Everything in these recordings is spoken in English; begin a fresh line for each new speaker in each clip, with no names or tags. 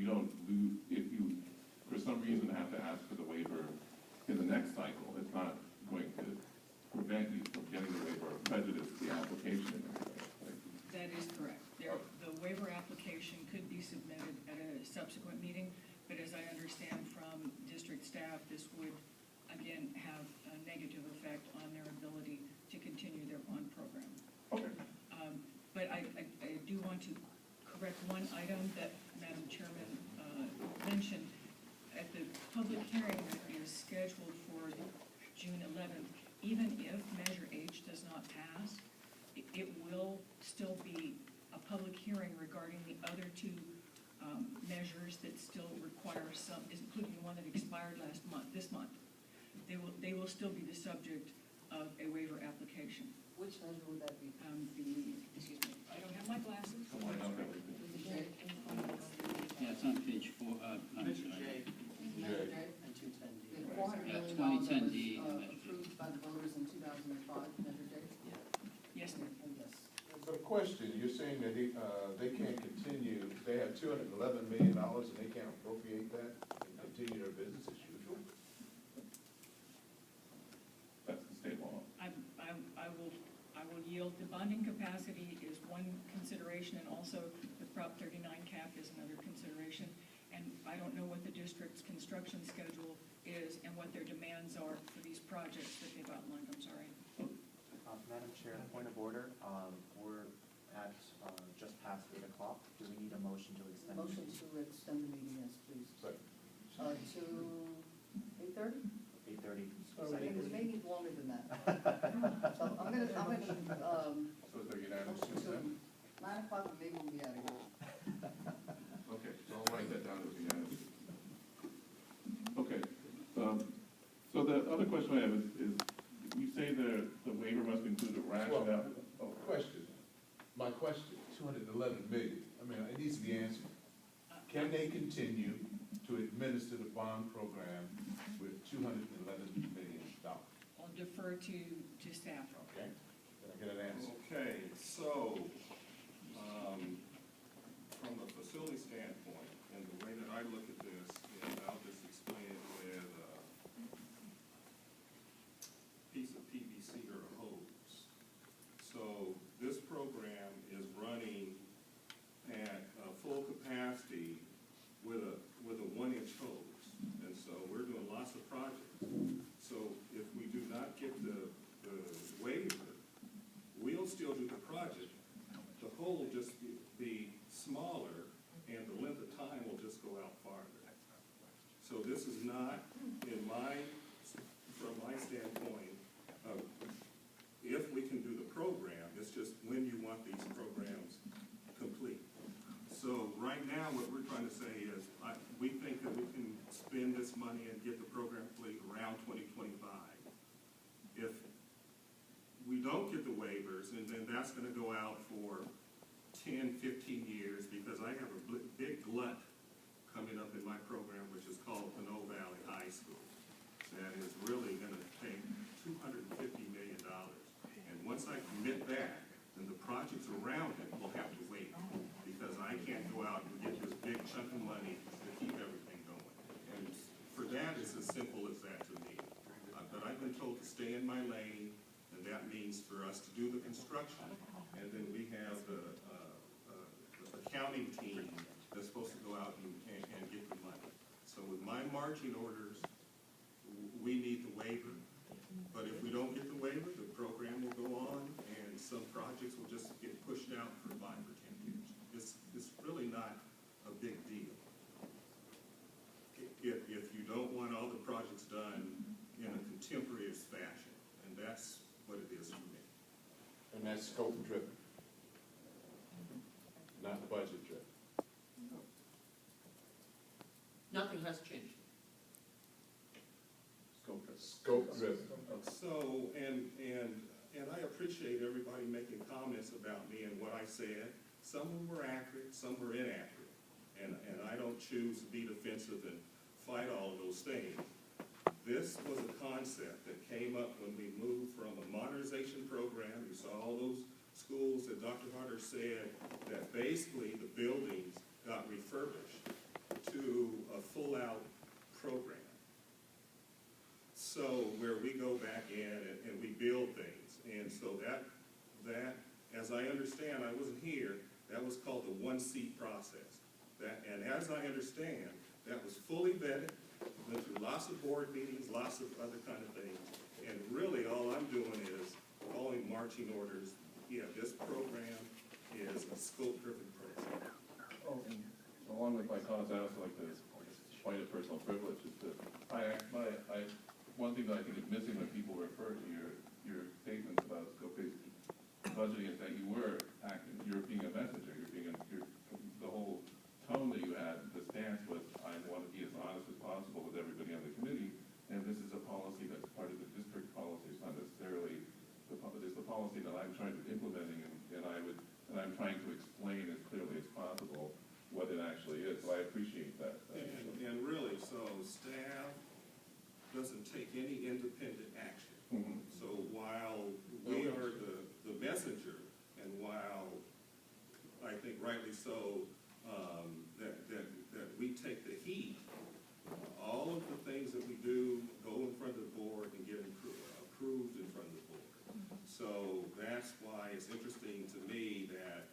don't lose, if you, for some reason, have to ask for the waiver in the next cycle, it's not going to prevent you from getting the waiver or prejudice the application in any way. Right?
That is correct. The waiver application could be submitted at a subsequent meeting, but as I understand from district staff, this would, again, have a negative effect on their ability to continue their bond program.
Okay.
But I do want to correct one item that Madam Chairman mentioned. At the public hearing that is scheduled for June 11th, even if Measure H does not pass, it will still be a public hearing regarding the other two measures that still require some, including the one that expired this month. They will still be the subject of a waiver application.
Which measure would that be?
Excuse me, I don't have my glasses.
Yeah, it's on page 4.
Measure J. Measure J.
And 210D.
The $400
Yeah,
million
2010D.
that was approved by the voters in 2005, Measure J?
Yeah.
Yes, ma'am.
Yes.
So question, you're saying that they can't continue, they have $211 million and they can't appropriate that and continue their business as usual?
That's the state law.
I will yield. The bonding capacity is one consideration, and also the Prop 39 cap is another consideration. And I don't know what the district's construction schedule is and what their demands are for these projects that they've outlined. I'm sorry.
Madam Chair, point of order, we're at just past 8 o'clock. Do we need a motion to extend?
Motion to extend the meeting, yes, please.
Second.
To 8:30?
8:30.
So we may need longer than that. So I'm gonna,
So is there unanimous
motion
consent?
to 9 o'clock, and maybe we'll be out of here.
Okay, so I'll write that down as unanimous. Okay, so the other question I have is you say the waiver must include a rationale.
Question. My question, 211 million. I mean, it needs to be answered. Can they continue to administer the bond program with $211 million?
I'll defer to staff.
Okay. Can I get an answer?
Okay, so, from a facility standpoint, and the way that I look at this, and I'll just explain it with a piece of PVC or a hose. So this program is running at full capacity with a 1-inch hose. And so we're doing lots of projects. So if we do not get the waiver, we'll still do the project. The hole will just be smaller, and the length of time will just go out farther. So this is not, from my standpoint, if we can do the program, it's just when you want these programs complete. So right now, what we're trying to say is, we think that we can spend this money and get the program complete around 2025. If we don't get the waivers, and then that's going to go out for 10, 15 years, because I have a big glut coming up in my program, which is called Pinot Valley High School. That is really going to take $250 million. And once I commit that, then the projects around it will have to wait, because I can't go out and get this big chunk of money to keep everything going. And for that, it's as simple as that to me. But I've been told to stay in my lane, and that means for us to do the construction, and then we have the accounting team that's supposed to go out and get the money. So with my marching orders, we need the waiver. But if we don't get the waiver, the program will go on, and some projects will just get pushed out for 5 or 10 years. It's really not a big deal. If you don't want all the projects done in a contemporary fashion, and that's what it is for me.
And that's scope driven, not budget driven.
Nothing has changed.
Scope driven.
So, and I appreciate everybody making comments about me and what I said. Some of them were accurate, some were inaccurate. And I don't choose to be defensive and fight all of those things. This was a concept that came up when we moved from a modernization program. You saw all those schools that Dr. Harder said that basically the buildings got refurbished one-seat process. And as I understand, that was fully vetted, went through lots of board meetings, lots of other kind of things. And really, all I'm doing is following marching orders. Yeah, this program is a scope-driven program.
Along with my comments, I also like to point a personal privilege is that one thing that I think is missing when people refer to your statements about scope-based budgeting is that you were being a messenger, the whole tone that you had, the stance was, I want to be as honest as possible with everybody on the committee, and this is a policy that's part of the district policy, it's not necessarily, it's the policy that I'm trying to implementing, and I'm trying to explain as clearly as possible what it actually is, so I appreciate that.
And really, so staff doesn't take any independent action.
Mhm.
So while we are the messenger, and while I think rightly so, that we take the heat, all of the things that we do go in front of the board and get approved in front of the board. So that's why it's interesting to me that,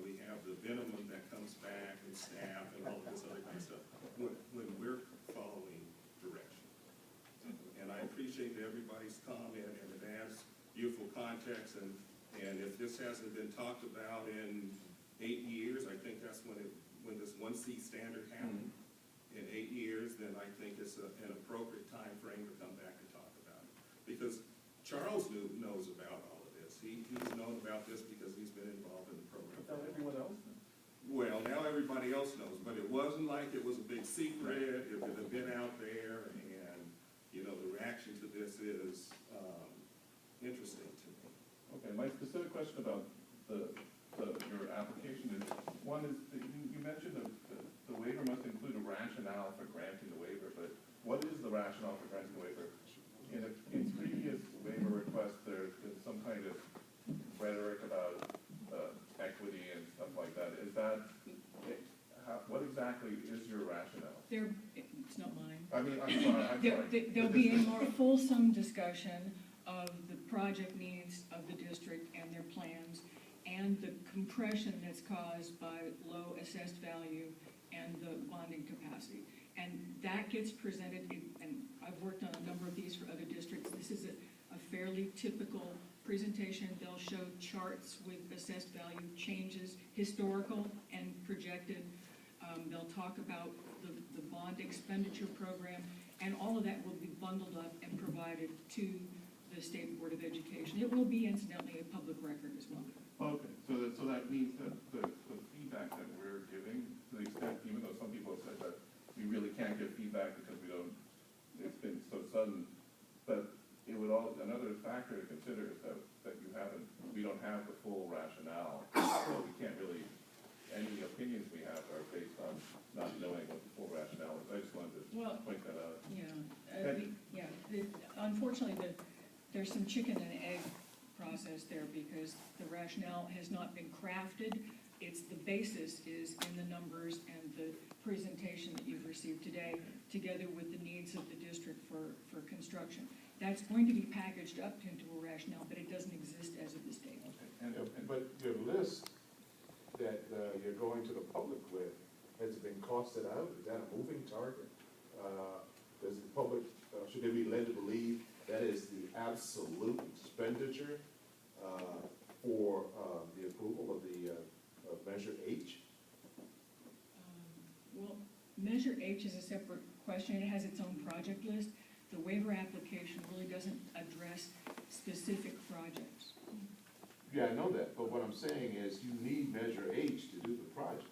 we have the minimum that comes back and staff and all of this other kind of stuff, when we're following direction. And I appreciate everybody's comment, and it adds beautiful context, and if this hasn't been talked about in 8 years, I think that's when this one-seat standard happened. In 8 years, then I think it's an appropriate time frame to come back and talk about it. Because Charles knows about all of this. He's known about this because he's been involved in the program.
Now everyone else knows.
Well, now everybody else knows, but it wasn't like it was a big secret. It had been out there, and, the reaction to this is interesting to me.
Okay, my specific question about your application is, one is, that you mentioned the waiver must include a rationale for granting the waiver, but what is the rationale for granting the waiver? In previous waiver requests, there's been some kind of rhetoric about equity and stuff like that. Is that, what exactly is your rationale?
It's not mine.
I mean, I'm sorry.
There'll be a more fulsome discussion of the project needs of the district and their plans, and the compression that's caused by low assessed value and the bonding capacity. And that gets presented, and I've worked on a number of these for other districts. This is a fairly typical presentation. They'll show charts with assessed value changes, historical and projected. They'll talk about the bond expenditure program, and all of that will be bundled up and provided to the State Board of Education. It will be incidentally a public record as well.
Okay, so that means that the feedback that we're giving, to the extent, even though some people have said that we really can't give feedback because it's been so sudden, but it would another factor to consider is that we don't have the full rationale. So we can't really, any opinions we have are based on not knowing what the full rationale is. I just wanted to point that out.
Unfortunately, there's some chicken and egg process there, because the rationale has not been crafted. The basis is in the numbers and the presentation that you've received today, together with the needs of the district for construction. That's going to be packaged up into a rationale, but it doesn't exist as of this date.
Okay.
But your list that you're going to the public with, has it been costed out? Is that a moving target? Does the public, should they be led to believe that is the absolute expenditure for the approval of the Measure H?
Well, Measure H is a separate question. It has its own project list. The waiver application really doesn't address specific projects.
Yeah, I know that, but what I'm saying is you need Measure H to do the project.